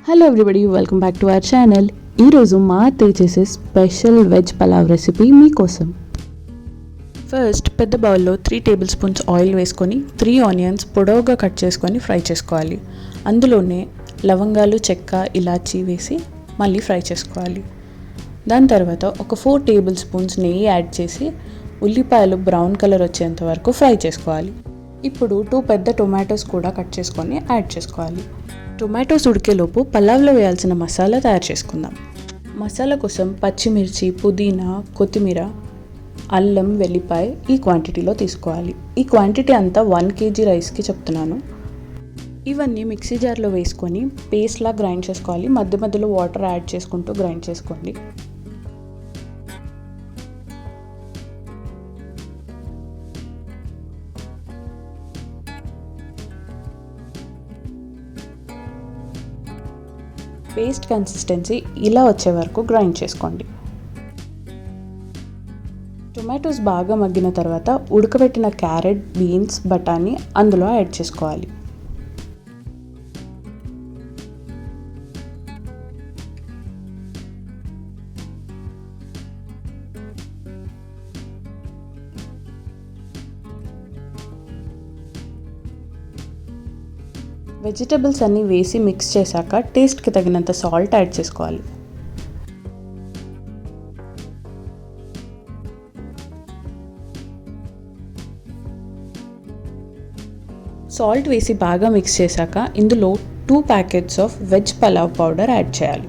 Hello everybody, welcome back to our channel. ఈరోజు మా అత్తయ్య చేసే స్పెషల్ వెజ్ పలావ్ రెసిపీ మీకోసం. ఫస్ట్ పెద్ద బౌల్లో 3 టేబుల్ స్పూన్స్ ఆయిల్ వేసుకొని 3 ఆనియన్స్ పొడవుగా కట్ చేసుకొని ఫ్రై చేసుకోవాలి. అందులోనే లవంగాలు, చెక్క, ఇలాచీ వేసి మళ్ళీ ఫ్రై చేసుకోవాలి. దాని తర్వాత ఒక 4 టేబుల్ స్పూన్స్ నెయ్యి యాడ్ చేసి ఉల్లిపాయలు బ్రౌన్ కలర్ వచ్చేంత వరకు ఫ్రై చేసుకోవాలి. ఇప్పుడు 2 పెద్ద టొమాటోస్ కూడా కట్ చేసుకొని యాడ్ చేసుకోవాలి. టొమాటోస్ ఉడికేలోపు పలావ్లో వేయాల్సిన మసాలా తయారు చేసుకుందాం. మసాలా కోసం పచ్చిమిర్చి, పుదీనా, కొత్తిమీర, అల్లం, వెల్లిపాయ ఈ క్వాంటిటీలో తీసుకోవాలి. ఈ క్వాంటిటీ అంతా 1 kg రైస్కి చెప్తున్నాను. ఇవన్నీ మిక్సీ జార్లో వేసుకొని పేస్ట్లా గ్రైండ్ చేసుకోవాలి. మధ్య మధ్యలో వాటర్ యాడ్ చేసుకుంటూ గ్రైండ్ చేసుకోండి. పేస్ట్ కన్సిస్టెన్సీ ఇలా వచ్చే వరకు గ్రైండ్ చేసుకోండి. టొమాటోస్ బాగా మగ్గిన తర్వాత ఉడకబెట్టిన క్యారెట్, బీన్స్, బఠానీ అందులో యాడ్ చేసుకోవాలి. వెజిటబుల్స్ అన్నీ వేసి మిక్స్ చేశాక టేస్ట్కి తగినంత సాల్ట్ యాడ్ చేసుకోవాలి. సాల్ట్ వేసి బాగా మిక్స్ చేశాక ఇందులో 2 packets of veg pulao powder add చేయాలి.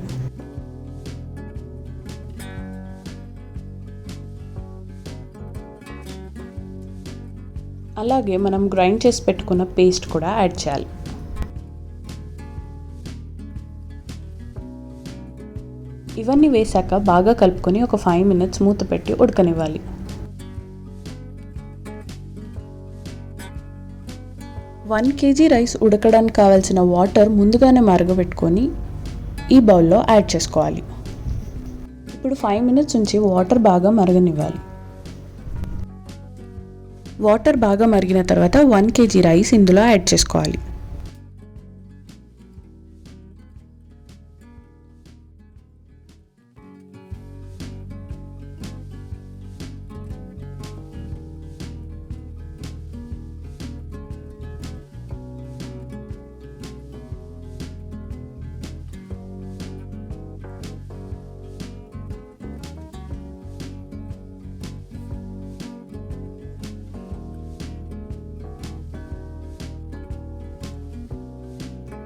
అలాగే మనం గ్రైండ్ చేసి పెట్టుకున్న పేస్ట్ కూడా యాడ్ చేయాలి. ఇవన్నీ వేసాక బాగా కలుపుకొని ఒక 5 minutes మూత పెట్టి ఉడకనివ్వాలి. వన్ కేజీ రైస్ ఉడకడానికి కావాల్సిన వాటర్ ముందుగానే మరగబెట్టుకొని ఈ బౌల్లో యాడ్ చేసుకోవాలి. ఇప్పుడు 5 minutes ఉంచి వాటర్ బాగా మరగనివ్వాలి. వాటర్ బాగా మరిగిన తర్వాత 1 kg రైస్ ఇందులో యాడ్ చేసుకోవాలి.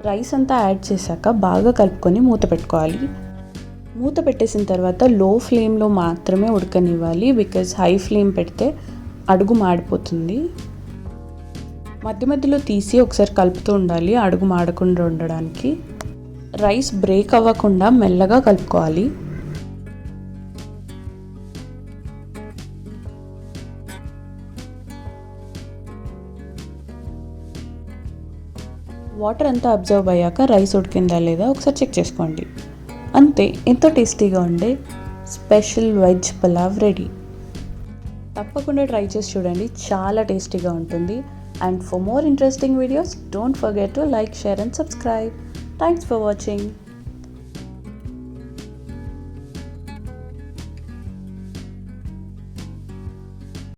రైస్ అంతా యాడ్ చేశాక బాగా కలుపుకొని మూత పెట్టుకోవాలి. మూత పెట్టేసిన తర్వాత లో ఫ్లేమ్లో మాత్రమే ఉడకనివ్వాలి. బికాజ్ హై ఫ్లేమ్ పెడితే అడుగు మాడిపోతుంది. మధ్య మధ్యలో తీసి ఒకసారి కలుపుతూ ఉండాలి అడుగు మాడకుండా ఉండడానికి. రైస్ బ్రేక్ అవ్వకుండా మెల్లగా కలుపుకోవాలి. వాటర్ అంతా అబ్జర్వ్ అయ్యాక రైస్ ఉడికిందా లేదా ఒకసారి చెక్ చేసుకోండి. అంతే, ఎంతో టేస్టీగా ఉండే స్పెషల్ వెజ్ పలావ్ రెడీ. తప్పకుండా ట్రై చేసి చూడండి, చాలా టేస్టీగా ఉంటుంది. And for more interesting videos don't forget to like, share and subscribe. Thanks for watching.